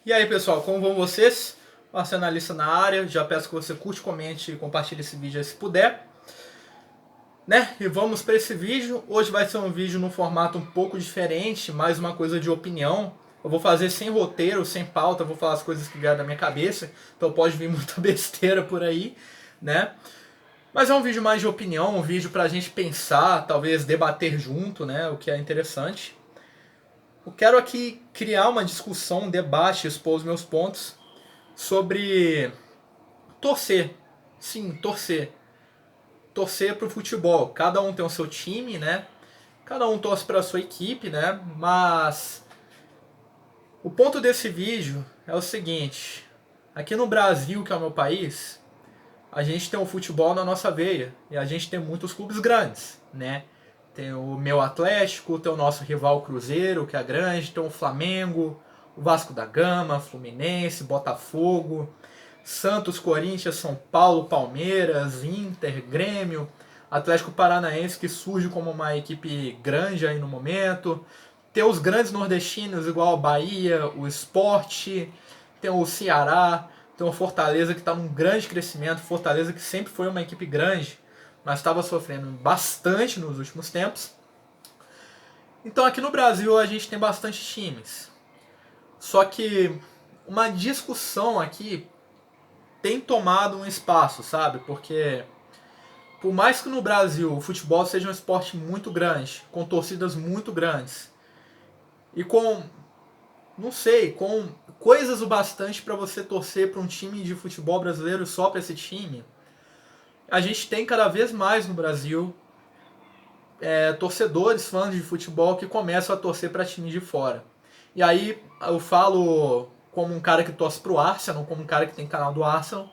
E aí pessoal, como vão vocês? Marcelo Analista na área, já peço que você curte, comente e compartilhe esse vídeo aí se puder. Né? E vamos para esse vídeo. Hoje vai ser um vídeo num formato um pouco diferente, mais uma coisa de opinião. Eu vou fazer sem roteiro, sem pauta, vou falar as coisas que vieram da minha cabeça, então pode vir muita besteira por aí, né? Mas é um vídeo mais de opinião, um vídeo pra gente pensar, talvez debater junto, né? O que é interessante. Eu quero aqui criar uma discussão, um debate, expor os meus pontos sobre torcer. Sim, torcer. Torcer pro futebol. Cada um tem o seu time, né? Cada um torce para a sua equipe, né? Mas o ponto desse vídeo é o seguinte: aqui no Brasil, que é o meu país, a gente tem o futebol na nossa veia e a gente tem muitos clubes grandes, né? Tem o meu Atlético, tem o nosso rival Cruzeiro, que é grande, tem o Flamengo, o Vasco da Gama, Fluminense, Botafogo, Santos, Corinthians, São Paulo, Palmeiras, Inter, Grêmio, Atlético Paranaense, que surge como uma equipe grande aí no momento. Tem os grandes nordestinos, igual a Bahia, o Sport, tem o Ceará, tem o Fortaleza que está num grande crescimento. Fortaleza que sempre foi uma equipe grande, mas estava sofrendo bastante nos últimos tempos. Então aqui no Brasil a gente tem bastante times. Só que uma discussão aqui tem tomado um espaço, sabe? Porque por mais que no Brasil o futebol seja um esporte muito grande, com torcidas muito grandes e com, não sei, com coisas o bastante para você torcer para um time de futebol brasileiro só para esse time, a gente tem cada vez mais no Brasil torcedores, fãs de futebol que começam a torcer para times de fora. E aí eu falo como um cara que torce para o Arsenal, como um cara que tem canal do Arsenal,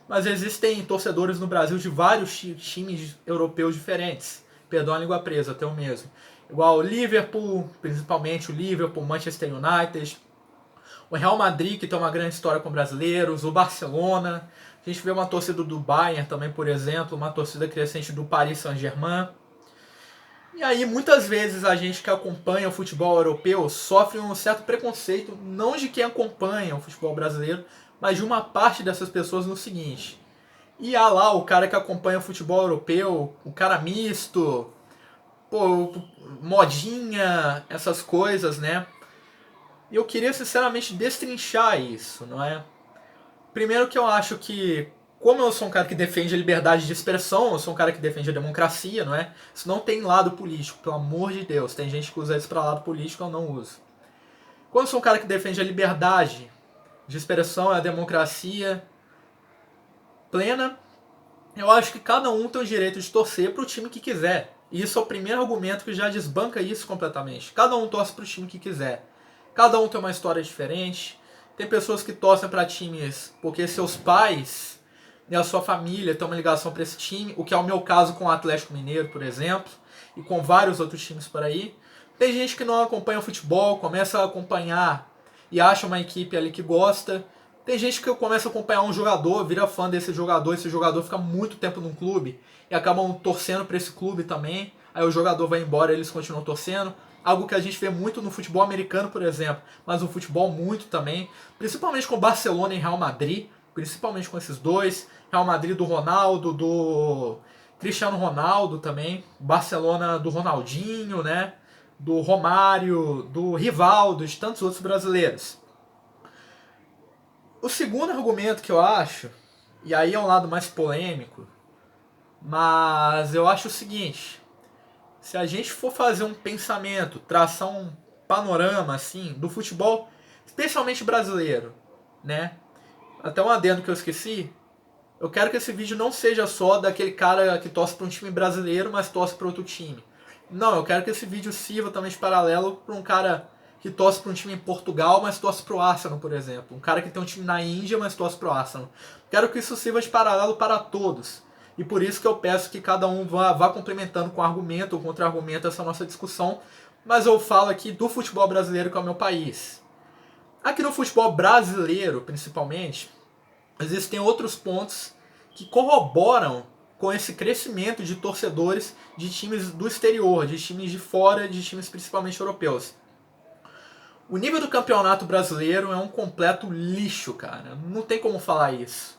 mas existem torcedores no Brasil de vários times europeus diferentes. Perdão a língua presa, até o mesmo. Igual o Liverpool, principalmente o Liverpool, Manchester United, o Real Madrid, que tem uma grande história com brasileiros, o Barcelona. A gente vê uma torcida do Bayern também, por exemplo, uma torcida crescente do Paris Saint-Germain. E aí, muitas vezes, a gente que acompanha o futebol europeu sofre um certo preconceito, não de quem acompanha o futebol brasileiro, mas de uma parte dessas pessoas no seguinte: e há lá o cara que acompanha o futebol europeu, o cara misto, pô, modinha, essas coisas, né? E eu queria sinceramente destrinchar isso, não é? Primeiro que eu acho que, como eu sou um cara que defende a liberdade de expressão, eu sou um cara que defende a democracia, não é? Isso não tem lado político, pelo amor de Deus. Tem gente que usa isso para lado político, eu não uso. Quando eu sou um cara que defende a liberdade de expressão, a democracia plena, eu acho que cada um tem o direito de torcer para o time que quiser. E isso é o primeiro argumento que já desbanca isso completamente. Cada um torce para o time que quiser. Cada um tem uma história diferente. Tem pessoas que torcem para times porque seus pais e a sua família têm uma ligação para esse time, o que é o meu caso com o Atlético Mineiro, por exemplo, e com vários outros times por aí. Tem gente que não acompanha o futebol, começa a acompanhar e acha uma equipe ali que gosta. Tem gente que começa a acompanhar um jogador, vira fã desse jogador, esse jogador fica muito tempo num clube e acabam torcendo para esse clube também. Aí o jogador vai embora e eles continuam torcendo. Algo que a gente vê muito no futebol americano, por exemplo, mas no futebol muito também, principalmente com Barcelona e Real Madrid, principalmente com esses dois. Real Madrid do Ronaldo, do Cristiano Ronaldo também, Barcelona do Ronaldinho, né? Do Romário, do Rivaldo, de tantos outros brasileiros. O segundo argumento que eu acho, e aí é um lado mais polêmico, mas eu acho o seguinte: se a gente for fazer um pensamento, traçar um panorama assim do futebol, especialmente brasileiro, né? Até um adendo que eu esqueci, eu quero que esse vídeo não seja só daquele cara que torce para um time brasileiro, mas torce para outro time. Não, eu quero que esse vídeo sirva também de paralelo para um cara que torce para um time em Portugal, mas torce para o Arsenal, por exemplo. Um cara que tem um time na Índia, mas torce para o Arsenal. Quero que isso sirva de paralelo para todos. E por isso que eu peço que cada um vá complementando com argumento ou contra-argumento essa nossa discussão. Mas eu falo aqui do futebol brasileiro, que é o meu país. Aqui no futebol brasileiro, principalmente, existem outros pontos que corroboram com esse crescimento de torcedores de times do exterior, de times de fora, de times principalmente europeus. O nível do campeonato brasileiro é um completo lixo, cara. Não tem como falar isso.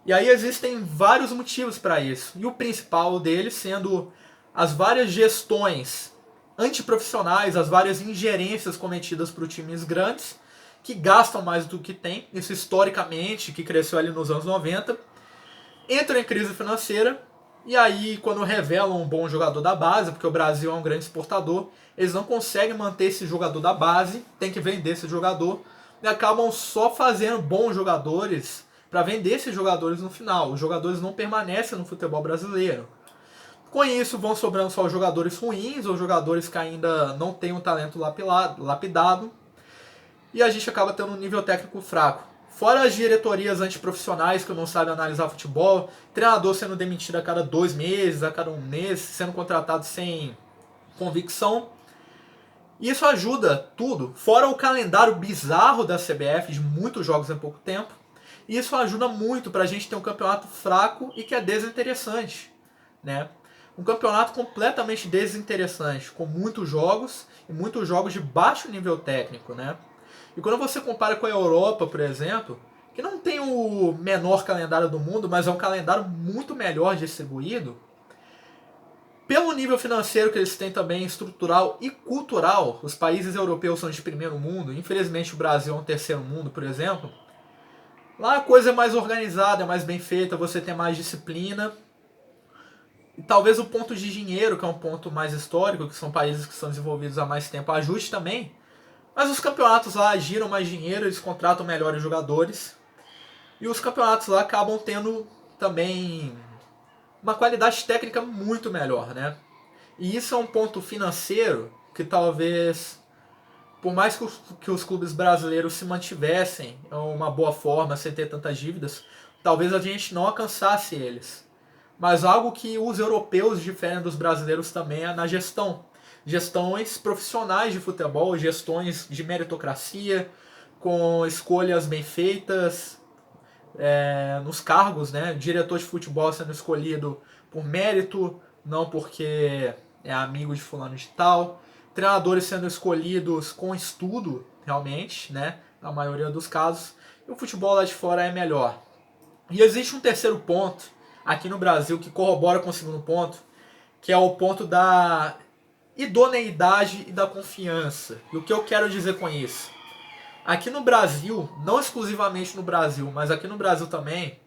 E aí existem vários motivos para isso. E o principal deles sendo as várias gestões antiprofissionais, as várias ingerências cometidas por times grandes, que gastam mais do que tem, isso historicamente, que cresceu ali nos anos 90, entram em crise financeira, e aí quando revelam um bom jogador da base, porque o Brasil é um grande exportador, eles não conseguem manter esse jogador da base, tem que vender esse jogador, e acabam só fazendo bons jogadores para vender esses jogadores no final. Os jogadores não permanecem no futebol brasileiro. Com isso, vão sobrando só os jogadores ruins, ou jogadores que ainda não têm um talento lapidado, e a gente acaba tendo um nível técnico fraco. Fora as diretorias antiprofissionais que não sabem analisar futebol, treinador sendo demitido a cada 2 meses, a cada 1 mês, sendo contratado sem convicção. Isso ajuda tudo. Fora o calendário bizarro da CBF, de muitos jogos em pouco tempo. Isso ajuda muito para a gente ter um campeonato fraco e que é desinteressante, né? Um campeonato completamente desinteressante, com muitos jogos e muitos jogos de baixo nível técnico, né? E quando você compara com a Europa, por exemplo, que não tem o menor calendário do mundo, mas é um calendário muito melhor distribuído, pelo nível financeiro que eles têm também, estrutural e cultural, os países europeus são de primeiro mundo, infelizmente o Brasil é um terceiro mundo, por exemplo, lá a coisa é mais organizada, é mais bem feita, você tem mais disciplina. E talvez o ponto de dinheiro, que é um ponto mais histórico, que são países que são desenvolvidos há mais tempo, ajude também. Mas os campeonatos lá giram mais dinheiro, eles contratam melhores jogadores. E os campeonatos lá acabam tendo também uma qualidade técnica muito melhor, né? E isso é um ponto financeiro que talvez, por mais que os clubes brasileiros se mantivessem em uma boa forma, sem ter tantas dívidas, talvez a gente não alcançasse eles. Mas algo que os europeus diferem dos brasileiros também é na gestão. Gestões profissionais de futebol, gestões de meritocracia, com escolhas bem feitas nos cargos, né? Diretor de futebol sendo escolhido por mérito, não porque é amigo de fulano de tal. Treinadores sendo escolhidos com estudo, realmente, né? Na maioria dos casos. E o futebol lá de fora é melhor. E existe um terceiro ponto aqui no Brasil que corrobora com o segundo ponto, que é o ponto da idoneidade e da confiança. E o que eu quero dizer com isso? Aqui no Brasil, não exclusivamente no Brasil, mas aqui no Brasil também,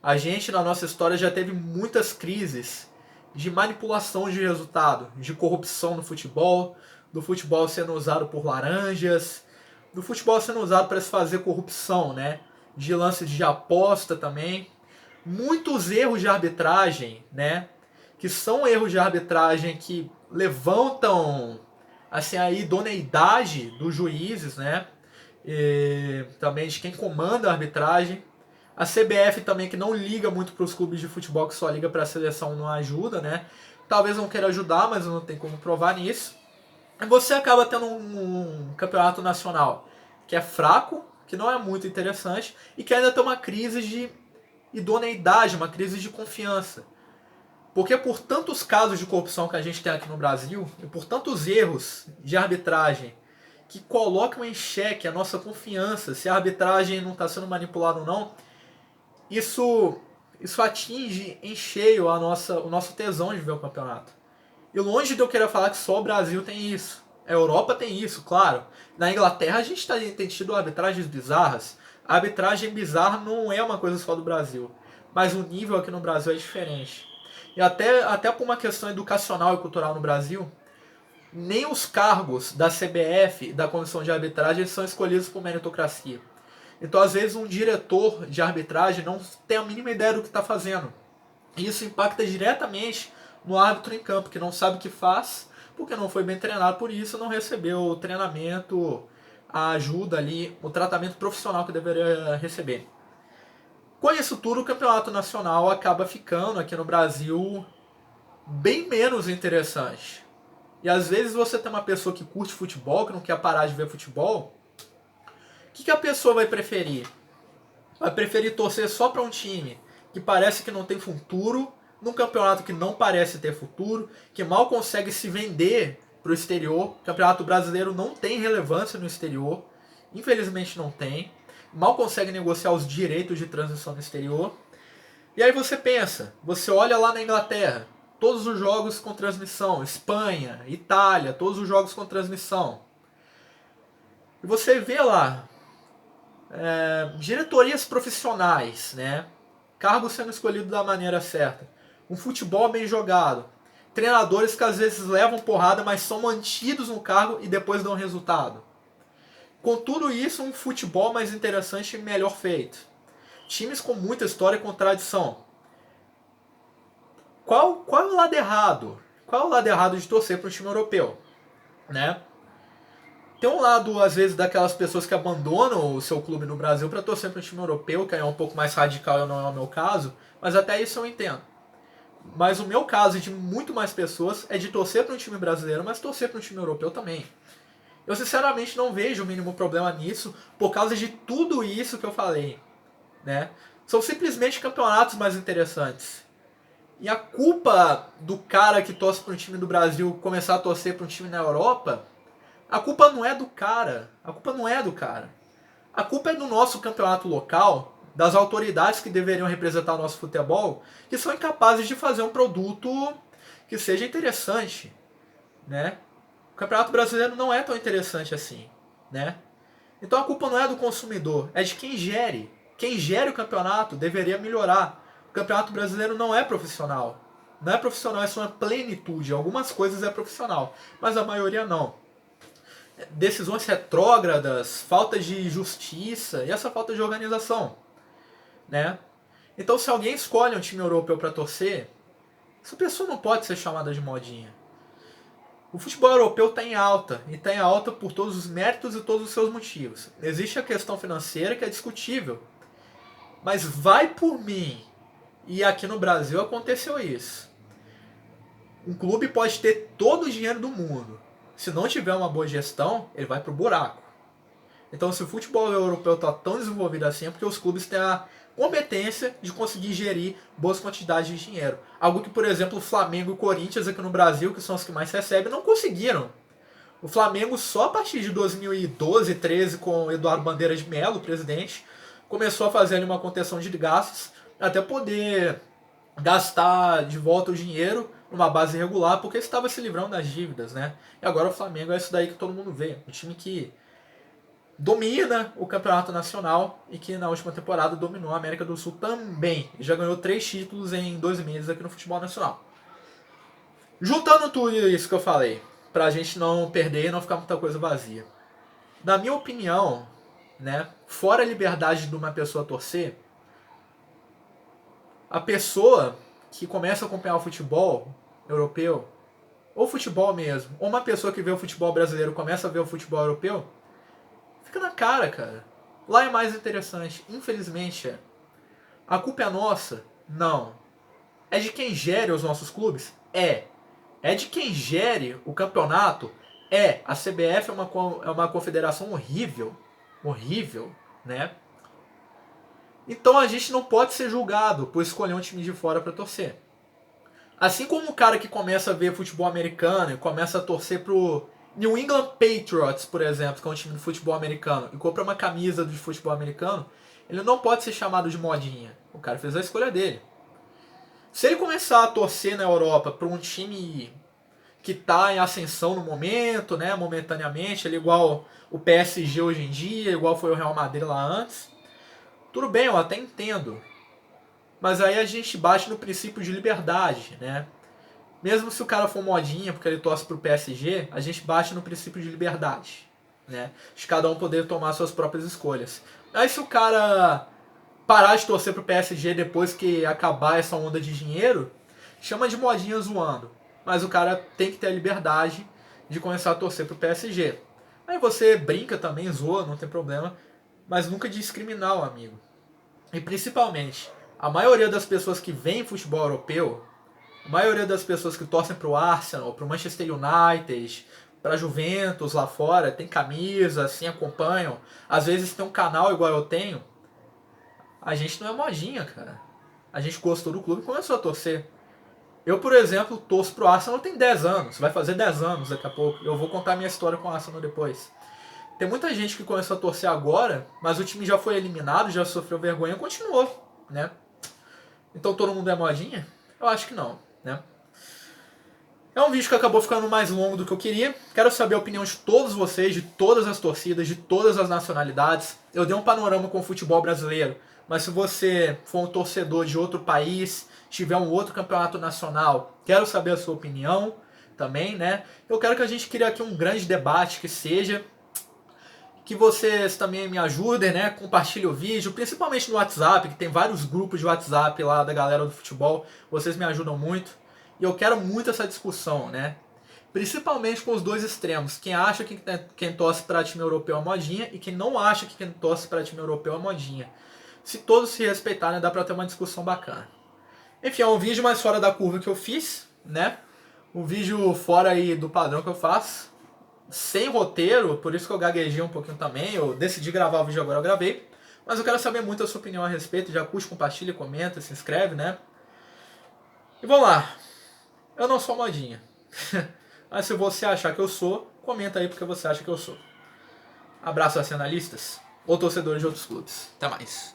a gente na nossa história já teve muitas crises de manipulação de resultado, de corrupção no futebol, do futebol sendo usado por laranjas, do futebol sendo usado para se fazer corrupção, né? De lance de aposta também. Muitos erros de arbitragem, né? Que são erros de arbitragem que levantam assim, a idoneidade dos juízes, né? E também de quem comanda a arbitragem. A CBF também, que não liga muito para os clubes de futebol, que só liga para a seleção, não ajuda, né? Talvez não queira ajudar, mas não tem como provar nisso. E você acaba tendo um campeonato nacional que é fraco, que não é muito interessante, e que ainda tem uma crise de idoneidade, uma crise de confiança. Porque por tantos casos de corrupção que a gente tem aqui no Brasil, e por tantos erros de arbitragem que colocam em xeque a nossa confiança, se a arbitragem não está sendo manipulada ou não, isso atinge em cheio o nosso tesão de ver o campeonato. E longe de eu querer falar que só o Brasil tem isso. A Europa tem isso, claro. Na Inglaterra a gente tem tido arbitragens bizarras. A arbitragem bizarra não é uma coisa só do Brasil. Mas o nível aqui no Brasil é diferente. E até por uma questão educacional e cultural no Brasil, nem os cargos da CBF e da Comissão de Arbitragem são escolhidos por meritocracia. Então, às vezes, um diretor de arbitragem não tem a mínima ideia do que está fazendo. E isso impacta diretamente no árbitro em campo, que não sabe o que faz, porque não foi bem treinado por isso, não recebeu o treinamento, a ajuda ali, o tratamento profissional que deveria receber. Com isso tudo, o campeonato nacional acaba ficando aqui no Brasil bem menos interessante. E às vezes você tem uma pessoa que curte futebol, que não quer parar de ver futebol, o que a pessoa vai preferir? Vai preferir torcer só para um time que parece que não tem futuro, num campeonato que não parece ter futuro, que mal consegue se vender para o exterior. O Campeonato Brasileiro não tem relevância no exterior. Infelizmente não tem. Mal consegue negociar os direitos de transmissão no exterior. E aí você pensa, você olha lá na Inglaterra, todos os jogos com transmissão, Espanha, Itália, todos os jogos com transmissão. E você vê lá diretorias profissionais, né? Cargos sendo escolhidos da maneira certa, um futebol bem jogado, treinadores que às vezes levam porrada, mas são mantidos no cargo e depois dão resultado. Com tudo isso, um futebol mais interessante e melhor feito. Times com muita história e com tradição. Qual é o lado errado? Qual é o lado errado de torcer para um time europeu? Né? Tem um lado, às vezes, daquelas pessoas que abandonam o seu clube no Brasil para torcer para um time europeu, que é um pouco mais radical, não é o meu caso, mas até isso eu entendo. Mas o meu caso e de muito mais pessoas é de torcer para um time brasileiro, mas torcer para um time europeu também. Eu sinceramente não vejo o mínimo problema nisso por causa de tudo isso que eu falei. Né? São simplesmente campeonatos mais interessantes. E a culpa do cara que torce para um time do Brasil começar a torcer para um time na Europa, a culpa não é do cara. A culpa não é do cara. A culpa é do nosso campeonato local, das autoridades que deveriam representar o nosso futebol, que são incapazes de fazer um produto que seja interessante. Né? O Campeonato Brasileiro não é tão interessante assim. Né? Então a culpa não é do consumidor, é de quem gere. Quem gere o campeonato deveria melhorar. O Campeonato Brasileiro não é profissional. Não é profissional, é só uma plenitude. Algumas coisas é profissional, mas a maioria não. Decisões retrógradas, falta de justiça e essa falta de organização. Né? Então se alguém escolhe um time europeu para torcer, essa pessoa não pode ser chamada de modinha. O futebol europeu está em alta, e está em alta por todos os méritos e todos os seus motivos. Existe a questão financeira que é discutível, mas vai por mim, e aqui no Brasil aconteceu isso. Um clube pode ter todo o dinheiro do mundo, se não tiver uma boa gestão, ele vai pro buraco. Então se o futebol europeu está tão desenvolvido assim, é porque os clubes têm a competência de conseguir gerir boas quantidades de dinheiro. Algo que, por exemplo, o Flamengo e o Corinthians aqui no Brasil, que são os que mais recebem, não conseguiram. O Flamengo só a partir de 2012, 13, com o Eduardo Bandeira de Mello, o presidente, começou a fazer ali uma contenção de gastos até poder gastar de volta o dinheiro numa base regular, porque estava se livrando das dívidas, né? E agora o Flamengo é isso daí que todo mundo vê. Um time que domina o campeonato nacional e que na última temporada dominou a América do Sul também. E já ganhou 3 títulos em 2 meses aqui no futebol nacional. Juntando tudo isso que eu falei, pra gente não perder e não ficar muita coisa vazia. Na minha opinião, né, fora a liberdade de uma pessoa torcer, a pessoa que começa a acompanhar o futebol europeu, ou futebol mesmo, ou uma pessoa que vê o futebol brasileiro começa a ver o futebol europeu, fica na cara. Lá é mais interessante. Infelizmente é. A culpa é nossa? Não. É de quem gere os nossos clubes? É. É de quem gere o campeonato? É. A CBF é uma confederação horrível. Horrível, né? Então a gente não pode ser julgado por escolher um time de fora para torcer. Assim como o cara que começa a ver futebol americano e começa a torcer pro New England Patriots, por exemplo, que é um time de futebol americano, e compra uma camisa de futebol americano, ele não pode ser chamado de modinha. O cara fez a escolha dele. Se ele começar a torcer na Europa para um time que está em ascensão no momento, né, momentaneamente, ele igual o PSG hoje em dia, igual foi o Real Madrid lá antes, tudo bem, eu até entendo. Mas aí a gente bate no princípio de liberdade, né? Mesmo se o cara for modinha porque ele torce pro PSG, a gente bate no princípio de liberdade, né? De cada um poder tomar suas próprias escolhas. Aí se o cara parar de torcer pro PSG depois que acabar essa onda de dinheiro, chama de modinha zoando. Mas o cara tem que ter a liberdade de começar a torcer pro PSG. Aí você brinca também, zoa, não tem problema, mas nunca discriminar o amigo. E principalmente, a maioria das pessoas que veem futebol europeu, a maioria das pessoas que torcem pro Arsenal, pro Manchester United, pra Juventus lá fora, tem camisa, assim, acompanham. Às vezes tem um canal igual eu tenho. A gente não é modinha, cara. A gente gostou do clube e começou a torcer. Eu, por exemplo, torço pro Arsenal tem 10 anos, vai fazer 10 anos daqui a pouco. Eu vou contar minha história com o Arsenal depois. Tem muita gente que começou a torcer agora, mas o time já foi eliminado, já sofreu vergonha e continuou, né? Então todo mundo é modinha? Eu acho que não, né? É um vídeo que acabou ficando mais longo do que eu queria. Quero saber a opinião de todos vocês, de todas as torcidas, de todas as nacionalidades. Eu dei um panorama com o futebol brasileiro, mas se você for um torcedor de outro país, tiver um outro campeonato nacional, quero saber a sua opinião também, né? Eu quero que a gente crie aqui um grande debate, que vocês também me ajudem, né? Compartilhem o vídeo, principalmente no WhatsApp, que tem vários grupos de WhatsApp lá da galera do futebol. Vocês me ajudam muito. E eu quero muito essa discussão, né? Principalmente com os dois extremos. Quem acha que quem torce para time europeu é modinha e quem não acha que quem torce para time europeu é modinha. Se todos se respeitarem, dá para ter uma discussão bacana. Enfim, é um vídeo mais fora da curva que eu fiz, né? Um vídeo fora aí do padrão que eu faço. Sem roteiro, por isso que eu gaguejei um pouquinho também. Eu decidi gravar o vídeo agora, eu gravei. Mas eu quero saber muito a sua opinião a respeito. Já curte, compartilha, comenta, se inscreve, né? E vamos lá. Eu não sou modinha. Mas se você achar que eu sou, comenta aí porque você acha que eu sou. Abraço, nacionalistas ou torcedores de outros clubes. Até mais.